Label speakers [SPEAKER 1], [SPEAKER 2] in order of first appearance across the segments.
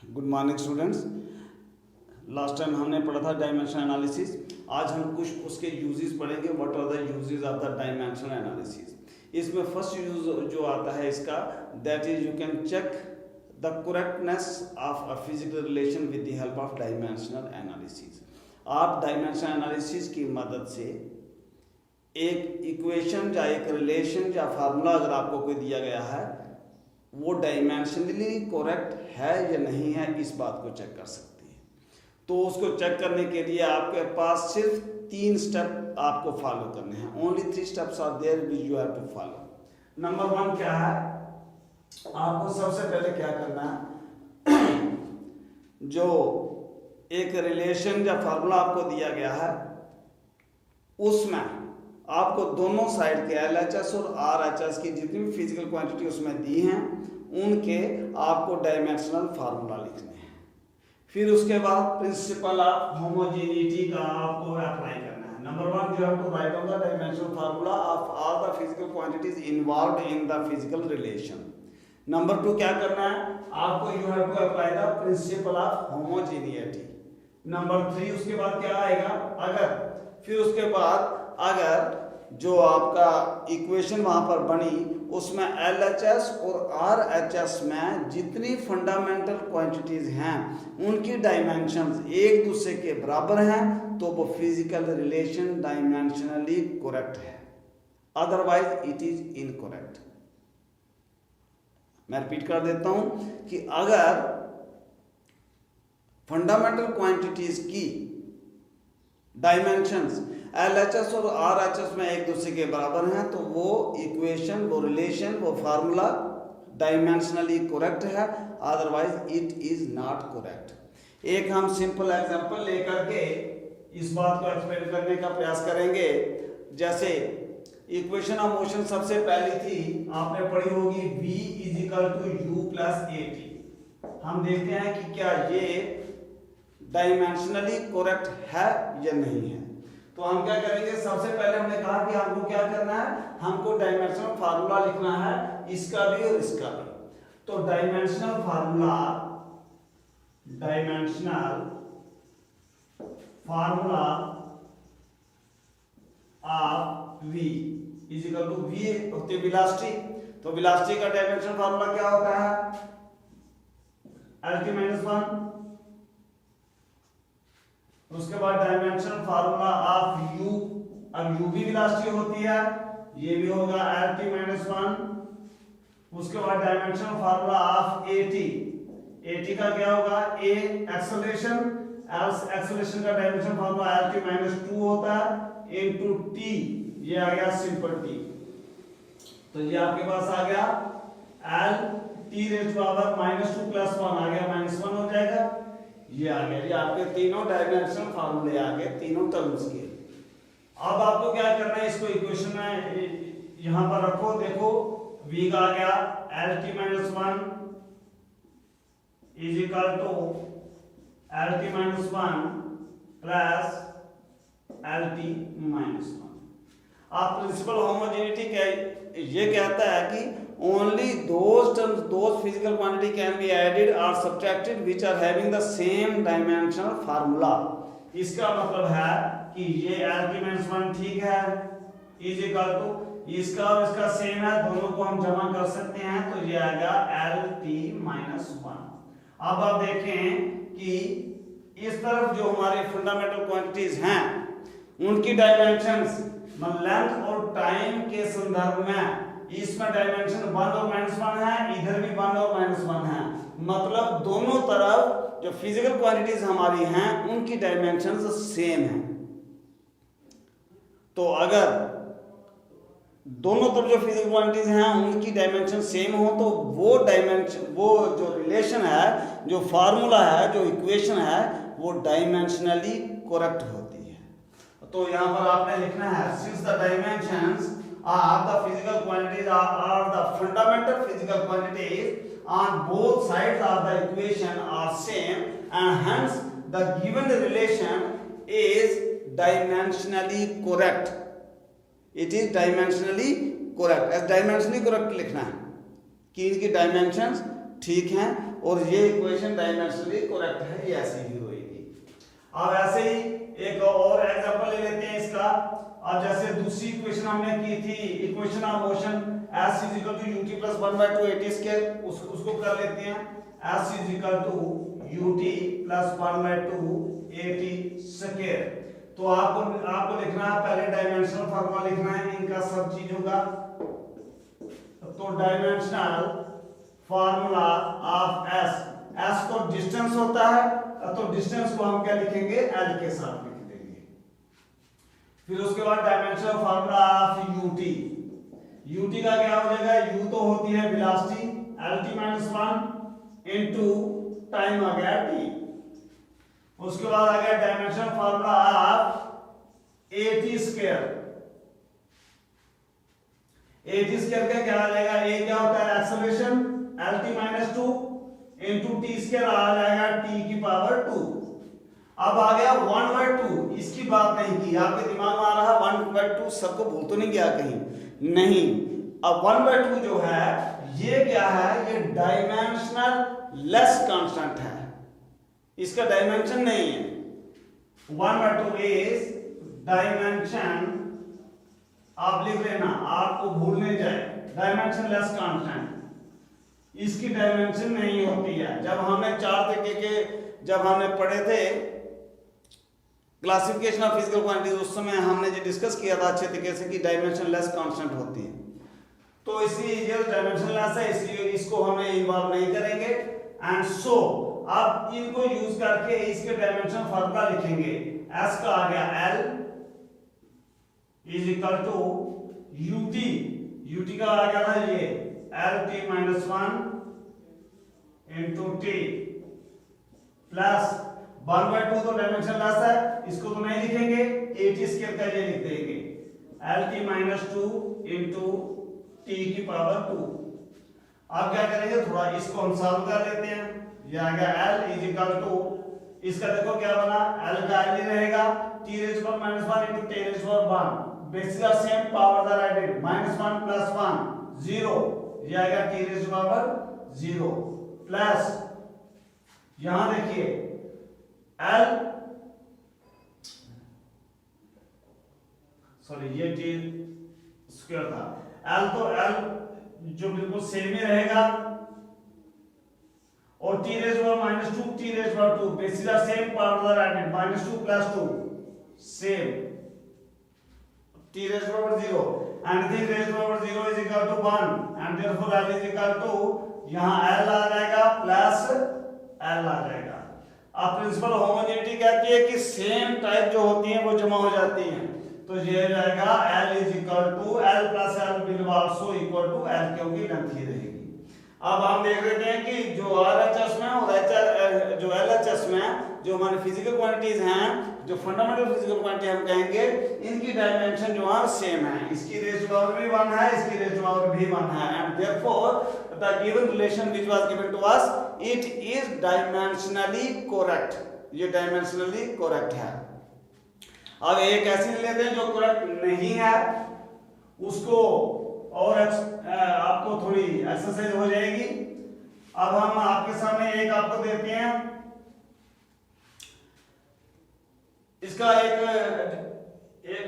[SPEAKER 1] Good morning students. Last time हमने पढ़ा था डायमेंशन एनालिसिस। आज हम कुछ उसके यूजेस पढ़ेंगे। What are the uses of the dimension analysis. इसमें फर्स्ट यूज जो आता है इसका, that is you can check the correctness of a physical relation with the help of dimensional analysis. आप डायमेंशन एनालिसिस की मदद से एक इक्वेशन या एक रिलेशन या फार्मूला अगर आपको कोई दिया गया है वो डायमेंशनली करेक्ट है या नहीं है, इस बात को चेक कर सकती है। तो उसको चेक करने के लिए आपके पास सिर्फ 3 स्टेप आपको फॉलो करने हैं। Only 3 steps are there which you have to follow. Number 1 क्या है, आपको सबसे पहले क्या करना है, जो एक रिलेशन या फार्मूला आपको दिया गया है उसमें आपको दोनों साइड के LHS और RHS की जितनी भी फिजिकल क्वांटिटी उसमें दी हैं उनके आपको डायमेंशनल फार्मूला लिखने हैं। फिर उसके बाद प्रिंसिपल ऑफ होमोजेनिटी का आपको अप्लाई करना है। Number 1 you have to write down the dimensional formula of all the physical quantities involved in the physical relation. Number 2 क्या करना है, आपको you have to apply the principle of homogeneity. Number 3 उसके बाद क्या आएगा, अगर जो आपका इक्वेशन वहां पर बनी उसमें LHS और RHS में जितनी फंडामेंटल क्वांटिटीज हैं उनकी डायमेंशंस एक दूसरे के बराबर हैं तो वो फिजिकल रिलेशन डायमेंशनली करेक्ट है, अदरवाइज इट इज इनकरेक्ट। मैं रिपीट कर देता हूं कि अगर फंडामेंटल क्वांटिटीज की डायमेंशंस LHS और RHS में एक दूसरे के बराबर हैं तो वो इक्वेशन, वो रिलेशन, वो फार्मूला डायमेंशनली करेक्ट है, otherwise it is not correct. एक हम सिंपल एग्जांपल लेकर के इस बात को एक्सप्लेन करने का प्रयास करेंगे। जैसे इक्वेशन ऑफ मोशन सबसे पहली थी, आपने पढ़ी होगी V = U + AT। हम देखते हैं कि क्या ये डायमेंशनली करेक्ट है या नहीं है। तो हम क्या करेंगे, सबसे पहले हमने कहा कि हमको क्या करना है, हमको डायमेंशनल फार्मूला लिखना है, इसका भी और इसका भी। तो dimensional formula of V = V होती है वेलोसिटी। तो वेलोसिटी का डायमेंशनल फार्मूला क्या होता है, Lt - 1। उसके बाद डायमेंशन फार्मूला ऑफ U, अब U भी वेलोसिटी होती है, ये भी होगा Lt - 1। उसके बाद डायमेंशन फार्मूला ऑफ AT का क्या होगा, A एक्सेलरेशन, एक्सेलरेशन का डायमेंशन फार्मूला Lt - 2 होता है इनटू T, ये आ गया सिंपल T। तो ये आपके पास आ गया Lt⁻² -2 + 1 आ गया, -1 हो जाएगा। ये आ गया, ये आपके तीनों डायमेंशनल फार्मूले आ गए, तीनों टर्म्स के। अब आपको क्या करना है, इसको इक्वेशन में यहां पर रखो। देखो V का आ गया Lt - 1 = Lt - 1 प्लस Lt - 1। आप प्रिंसिपल होमोजेनिटी ये कहता है कि only those terms, those physical quantity can be added or subtracted which are having the same dimensional formula। इसका मतलब है कि ये Lt - 1 ठीक है, इसका और इसका सेम है, दोनों को हम जमा कर सकते हैं तो ये आएगा Lt - 1। अब आप देखें कि इस तरफ जो हमारे फंडामेंटल क्वांटिटीज हैं उनकी डायमेंशंस लेंथ और टाइम के संदर्भ में इसमें डायमेंशन 1 और -1 है, इधर भी 1 और -1 है। मतलब दोनों तरफ जो फिजिकल क्वांटिटीज हमारी हैं उनकी डायमेंशंस सेम हैं। तो अगर दोनों तरफ जो फिजिकल क्वांटिटीज हैं उनकी डायमेंशन सेम हो तो वो डायमेंशन, वो जो रिलेशन है, जो फार्मूला है, जो इक्वेशन है, वो डायमेंशनली करेक्ट होती है। तो यहां पर आपने लिखना है, since the dimensions of the physical quantities are the fundamental physical quantities on both sides of the equation are same and hence the given relation is dimensionally correct। it is dimensionally correct, as dimensionally correct लिखना है कि इनकी dimensions ठीक हैं और ये equation dimensionally correct है, ये ऐसे ही होगी। अब ऐसे ही एक और एग्जांपल ले लेते हैं इसका। अब जैसे दूसरी इक्वेशन हमने की थी, equation of motion s = ut + 1/2 at square, उसको कर लेते हैं। s = ut + 1/2 at square. तो आपको लिखना है, पहले डायमेंशनल फार्मूला लिखना है इनका सब चीजों का। तो डायमेंशनल फार्मूला ऑफ s तो डिस्टेंस होता है, तो डिस्टेंस को हम क्या लिखेंगे, l के साथ लिख देंगे। फिर उसके बाद डायमेंशनल फार्मूला ऑफ ut का क्या हो जाएगा, u तो होती है वेलोसिटी, lt - 1 इनटू टाइम आ गया t। उसके बाद आ गया dimensional formula of at square. at square का क्या आ जाएगा, a क्या होता है acceleration, lt - 2 into t square आ जाएगा t की पावर 2। अब आ गया 1/2, इसकी बात नहीं की, आपके दिमाग में आ रहा है 1/2 सबको भूल तो नहीं गया कहीं, नहीं। अब 1/2 जो है ये क्या है, ये डायमेंशनल लेस कांस्टेंट है, इसका डायमेंशन नहीं है। 1/2 इज डायमेंशन, आप लिख लेना, आपको भूल नहीं जाए, डायमेंशन लेस कांस्टेंट, इसकी डायमेंशन नहीं होती है। जब हमने 4 तरीके के जब हमने पढ़े थे क्लासिफिकेशन ऑफ फिजिकल क्वांटिटीज, उस समय हमने जो डिस्कस किया था अच्छे तरीके से कि डायमेंशन लेस कांस्टेंट होती है। तो इसलिए ये डायमेंशन लेस है, इसलिए इसको हमें इन्वॉल्व नहीं करेंगे। एंड सो अब इनको यूज करके इसके डायमेंशन फार्मूला लिखेंगे। s का आ गया l = ut का आ गया था ये lt - 1 इनटू t प्लस 1/2 तो डायमेंशन लेस है, इसको तो नहीं लिखेंगे, at स्क्वायर का ये लिख देंगे lt - 2 इनटू t की पावर 2। अब क्या करेंगे, थोड़ा इसको हम सॉल्व कर लेते हैं। ये आ गया l इसका देखो क्या बना, l का l ही रहेगा, t raised to power -1 into t raised to power 1, basis are same, powers are added, -1 + 1 0, ये आएगा t raised to power 0 plus यहां देखिए l, सॉरी ये t स्क्वायर था, l तो l जो बिल्कुल सेम ही रहेगा, और t raised to power -2 t raised to power 2, basis are same, powers are added, -2 + 2 same, t raised to power 0, anything raised to power 0 is equal to 1 and therefore l is equal to, यहां l आ जाएगा plus l आ जाएगा। अब principal homogeneity कहती है कि same type जो होती हैं वो जमा हो जाती हैं, तो ये हो जाएगा l is equal to l plus l will also equal to l, क्योंकि लेंथ ही रहेगी। अब हम देख लेते हैं कि जो RHS में और जो LHS में जो हमारी फिजिकल क्वांटिटीज हैं, जो फंडामेंटल फिजिकल क्वांटिटी हम कहेंगे, इनकी डायमेंशन जो है सेम है, इसकी रेज़ टू पावर भी 1 है, इसकी रेज़ टू पावर भी 1 है, and therefore the given relation which was given to us, it is dimensionally correct, ये डायमेंशनली करेक्ट है। अब एक ऐसी ले लेते हैं जो करेक्ट नहीं है, उसको और आपको थोड़ी एक्सरसाइज हो जाएगी। अब हम आपके सामने एक आपको देते हैं, इसका एक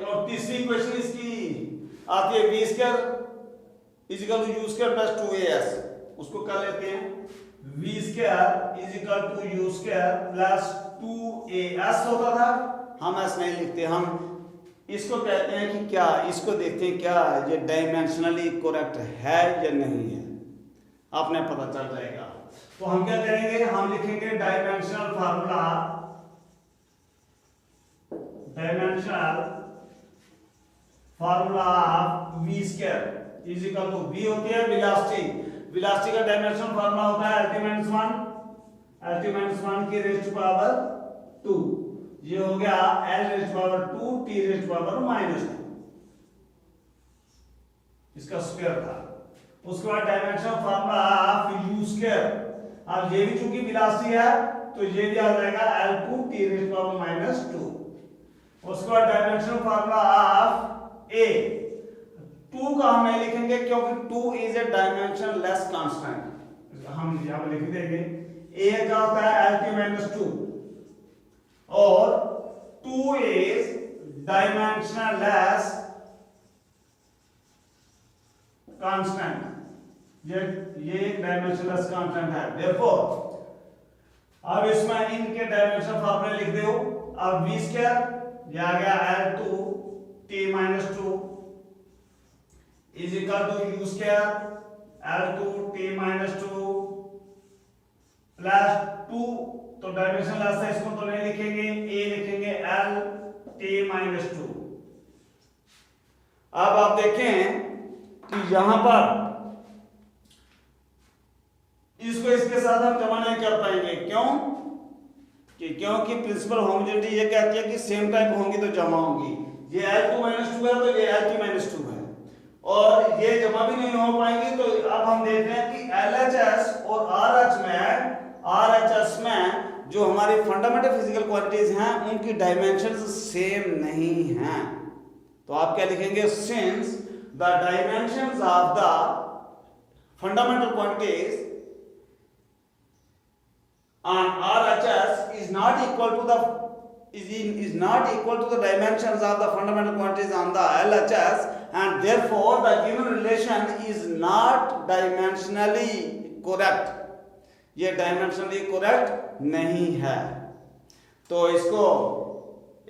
[SPEAKER 1] और तीसरी क्वेश्चन इसकी आती है v square equal to u square plus 2as, उसको कर लेते हैं। v square equal to u square plus 2as होता था, हम ऐसा नहीं लिखते, हम इसको कहते हैं कि क्या, इसको देखते हैं क्या ये डायमेंशनली करेक्ट है या नहीं है, आपने पता चल जाएगा। तो हम क्या करेंगे, हम लिखेंगे dimensional formula, of v square is equal to, v होती है वेलोसिटी, वेलोसिटी का डायमेंशनल फार्मूला होता है lt - 1 की रेज़ टू पावर 2, ये हो गया l raise to power 2 t raise to power -2, इसका स्क्वायर था। उसके बाद dimensional formula of u square, अब ये भी चूंकि वेलोसिटी है तो ये भी आ जाएगा l2 t raise to power -2। उसके बाद डायमेंशनल फार्मूला ऑफ a, 2 का हम नहीं लिखेंगे क्योंकि 2 is a dimension less constant, हम यहाँ पर लिख देंगे ए का होता है L2 - 2 और 2 इज डायमेंशनलेस कांस्टेंट, ये एक डायमेंशनलेस कांस्टेंट है। देयरफॉर अब इसमें इनके डायमेंशन फॉर्मूले लिख दो। अब v स्क्वायर ये आ गया L2 t - 2 is equal to u square L2 t - 2 plus 2, तो डायमेंशन लेस है इसको तो नहीं लिखेंगे, a लिखेंगे L t - 2। अब आप देखें कि यहां पर इसको इसके साथ हम जमा नहीं कर पाएंगे। क्यों? क्योंकि प्रिंसिपल होमोजेनिटी ये कहती है कि सेम टाइप होंगी तो जमा होंगी। ये L2 - 2 है तो ये L t - 2 है और ये जमा भी नहीं हो पाएंगी। तो अब हम देख रहे हैं कि LHS और RHS में जो हमारी फंडामेंटल फिजिकल क्वांटिटीज हैं उनकी डायमेंशंस सेम नहीं हैं। तो आप क्या लिखेंगे? Since the dimensions of the fundamental quantities on RHS is not equal to the dimensions of the fundamental quantities on the LHS, and therefore the given relation is not dimensionally correct. ये dimensionally correct नहीं है। तो इसको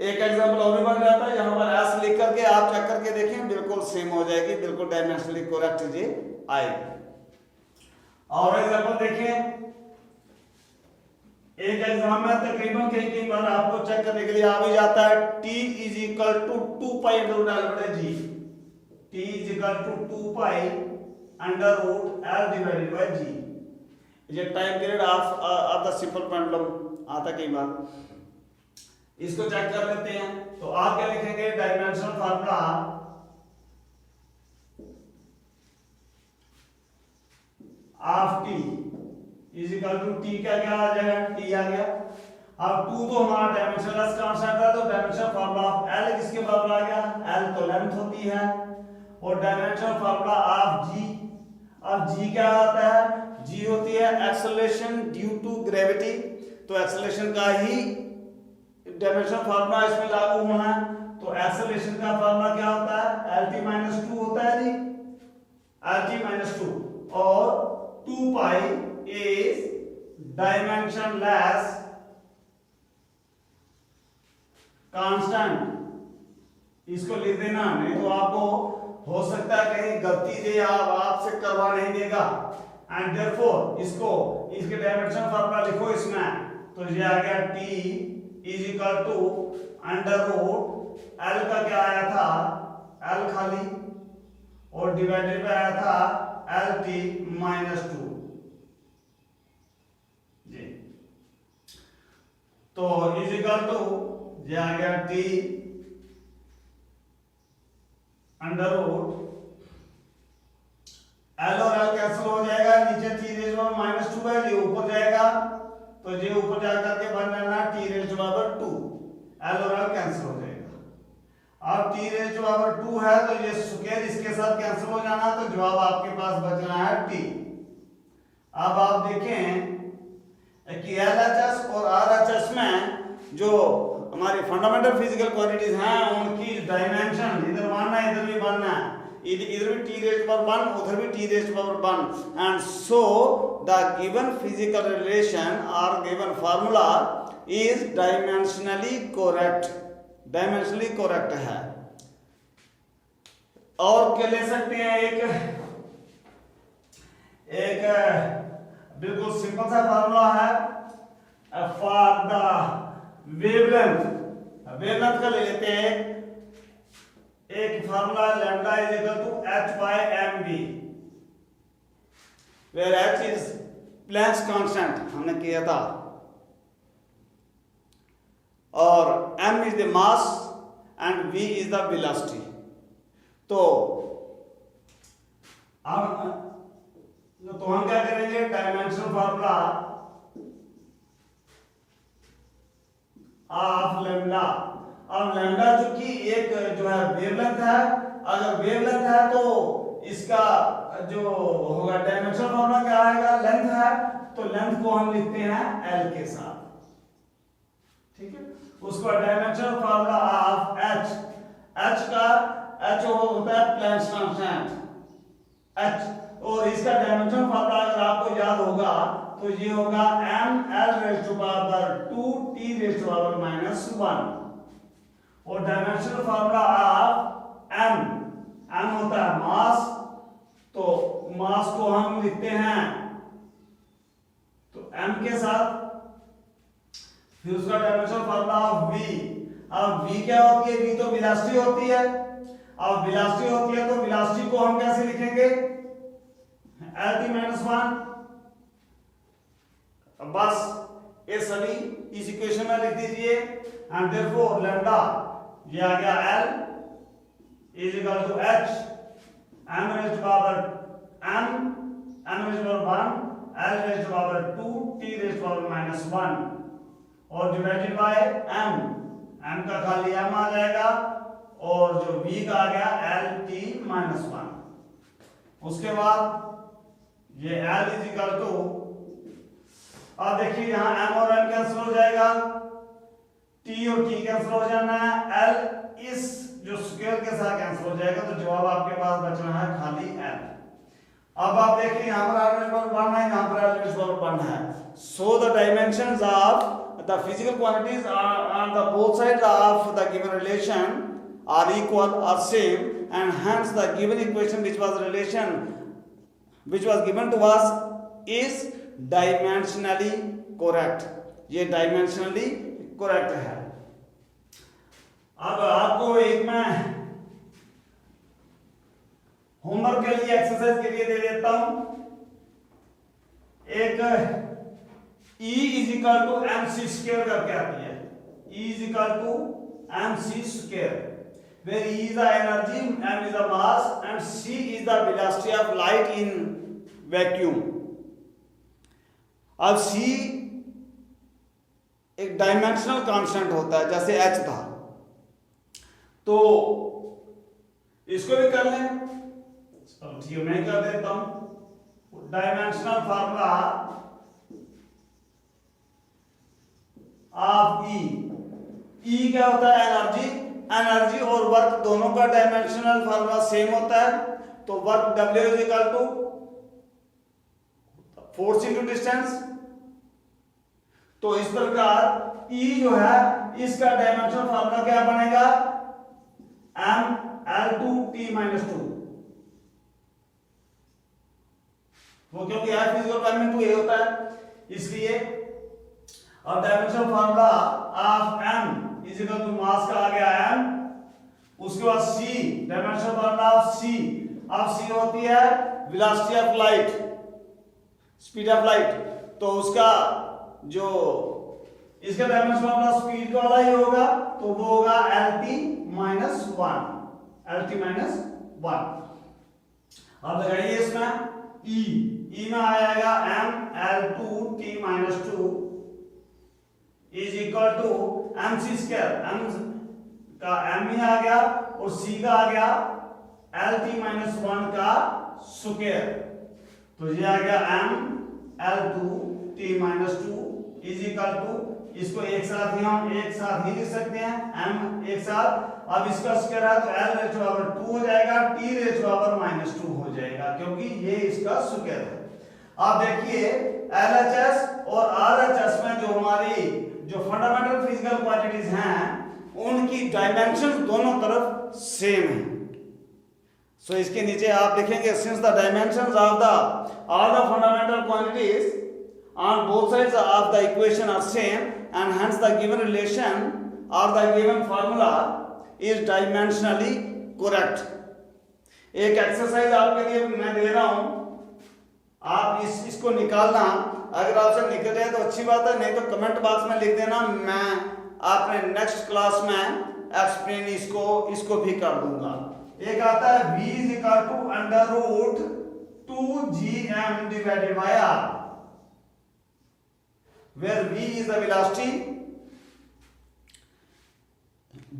[SPEAKER 1] एक example और भी बन जाता है, यहाँ पर S लिख करके आप चेक करके देखें, बिल्कुल सेम हो जाएगी, बिल्कुल डायमेंशनली करेक्ट ये आएगी। और एग्जांपल देखें, एक एग्जाम में तकरीबन कई बार आपको चेक करने के लिए आ भी जाता है t is equal to 2 pi under root L बटे g, t is equal to 2 pi under root L divided by g। ये time period of the simple pendulum आता कई बार, इसको चेक कर लेते हैं। तो आप क्या लिखेंगे? Dimensional formula of t is equal to T क्या आ जाएगा? टी आ गया। अब 2 तो हमारा डायमेंशनलेस कांस्टेंट है, तो डायमेंशनल फार्मूला ऑफ एल किसके बराबर आ गया? एल तो लेंथ होती है, और डायमेंशनल फार्मूला ऑफ जी, अब जी क्या आता है? जी होती है एक्सेलरेशन ड्यू टू ग्रेविटी। तो एक्सेलरेशन का ही डायमेंशनल फार्मूला इसमें लागू होना है। तो एक्सेलरेशन का फार्मूला क्या होता है? एल टी - 2 होता है जी, एल टी - 2 और 2 पाई is dimensionless constant, इसको लिख देना, नहीं तो आपको हो सकता है कहीं गलती से आपसे करवा नहीं देगा। एंड देयरफॉर इसको इसके डायमेंशन फार्मूला लिखो इसमें, तो ये आ गया t is equal to under root L का क्या आया था? L खाली, और डिवाइडेड बाय आया था L t - 2 जी। तो इज इक्वल टू ये आ गया t अंडर रूट L और L कैंसिल हो जाएगा, नीचे t रेज़ पावर -2 है, ये ऊपर जाएगा, तो ये ऊपर जाकर के बन जाना t रेज़ पावर 2, L और L कैंसिल हो जाएगा। अब t रेज़ पावर 2 है तो ये स्क्वायर इसके साथ कैंसिल हो जाना, तो जवाब आपके पास बचना है t। अब आप देखें कि LHS और RHS में जो हमारी फंडामेंटल फिजिकल क्वांटिटीज हैं उनकी डायमेंशन इधर बनना है, इधर भी बनना है, इधर भी t रेज़ पावर 1, उधर भी t raise power 1, and so the given physical relation और given formula is dimensionally correct, dimensionally correct है। और क्या ले सकते हैं? एक बिल्कुल सिंपल सा फार्मूला है फॉर द वेवलेंथ, वेवलेंथ का ले लेते हैं। एक formula lambda is equal to h/mv, where h is Planck's constant हमने किया था, और m is the mass and v is the velocity. तो हम क्या करेंगे? Dimensional formula of lambda. अब लैम्डा चूंकि एक जो है वेवलेंथ है, अगर वेवलेंथ है तो इसका जो होगा डायमेंशनल फार्मूला क्या आएगा? लेंथ तो लेंथ को हम लिखते हैं L के साथ, ठीक है। उसका dimensional formula of H, H होता है प्लैंक्स कांस्टेंट H, और इसका डायमेंशनल फार्मूला अगर आपको याद होगा तो ये होगा ml raise to power 2 t raise to power -1, और डायमेंशनल फार्मूला ऑफ m होता है मास, तो मास को हम लिखते हैं तो m के साथ, फिर उसका डायमेंशनल फार्मूला ऑफ v, अब v क्या होती है, v तो वेलोसिटी होती है, अब वेलोसिटी होती है तो वेलोसिटी को हम कैसे लिखेंगे, lt-1, बस ये सभी इस इक्वेशन में लिख दीजिए, एंड देयरफॉर लैम्डा ये आ गया L is equal to H m raise to power m raise to power 1 L raise to power 2 t raise to power -1, और डिवाइडेड बाय m का खाली m आ जाएगा, और जो v का आ गया lt-1। उसके बाद ये L इज इक्वल टू, अब देखिए यहाँ m और m कैंसिल हो जाएगा, t और t कैंसिल हो जाना है, L इस जो स्क्वायर के साथ कैंसिल हो जाएगा, तो जवाब आपके पास बचना है खाली L। अब आप देखिए यहाँ पर r रेज़ पावर 1 है, यहाँ पर r रेज़ पावर 1 है, so the dimensions of the physical quantities on the both sides of the given relation are equal or same, and hence the given equation which was given to us is dimensionally correct, ये dimensionally correct है। अब आपको एक मैं homework के लिए exercise के लिए दे देता हूं, एक E is equal to mc square करके आती है, E is equal to mc square, where E is the energy, m is the mass and c is the velocity of light in vacuum। अब c एक dimensional constant होता है जैसे h था, तो इसको भी कर लें, ठीक है मैं कर देता हूं। डायमेंशनल फार्मूला ऑफ E क्या होता है, एनर्जी और वर्क दोनों का डायमेंशनल फार्मूला सेम होता है, तो work W is equal to force into distance. तो इस प्रकार E जो है इसका डायमेंशनल फार्मूला क्या बनेगा, ml2t-2, वो क्योंकि F is equal to m into a होता है इसलिए। और dimensional formula of m is equal to mass का आ गया m, उसके बाद c dimensional formula of c होती है velocity of light, speed of light, तो उसका जो इसका डायमेंशनल फार्मूला स्पीड वाला ही होगा, तो वो होगा lt-1। अब लगाइए इसमें E में आएगा ml2t-2 is equal to mc square, m का m ही आ गया और c का आ गया lt-1 का स्क्वायर, तो ये आ गया ml2t-2 इज इक्वल टू, इसको एक साथ ही लिख सकते हैं, m एक साथ, अब इसका स्क्वायर है तो l रेज़ टू पावर 2 हो जाएगा, t रेज़ टू पावर -2 हो जाएगा, क्योंकि ये इसका स्क्वायर है। आप देखिए LHS और RHS में जो हमारी जो फंडामेंटल फिजिकल क्वांटिटीज हैं उनकी डायमेंशंस दोनों तरफ सेम है। सो इसके नीचे आप लिखेंगे since the dimensions of the all the fundamental quantities on both sides of the equation are same, and hence the given relation or the given formula is dimensionally correct। एक exercise आपके लिए मैं दे रहा हूं, आप इसको निकालना, अगर आपसे निकल जाए तो अच्छी बात है, नहीं तो कमेंट बॉक्स में लिख देना, मैं आपने नेक्स्ट क्लास में एक्सप्लेन इसको भी कर दूंगा। एक आता है v is equal to √2gm divided by r, where v is the velocity,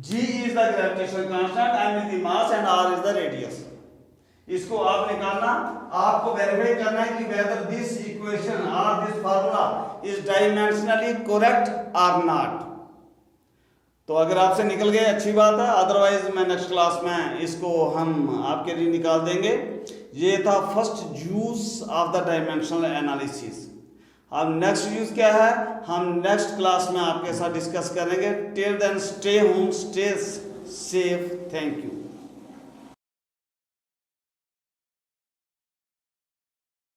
[SPEAKER 1] g is the gravitational constant, m is the mass and r is the radius। इसको आप निकालना, आपको वेरीफाई करना है कि whether this equation or this formula formula is dimensionally correct और not. तो अगर आपसे निकल गए अच्छी बात है, अदरवाइज मैं नेक्स्ट क्लास में इसको हम आपके लिए निकाल देंगे। ये था first use of the dimensional analysis. अब नेक्स्ट यूज क्या है हम नेक्स्ट क्लास में आपके साथ डिस्कस करेंगे। Till then stay home, stay safe, thank you.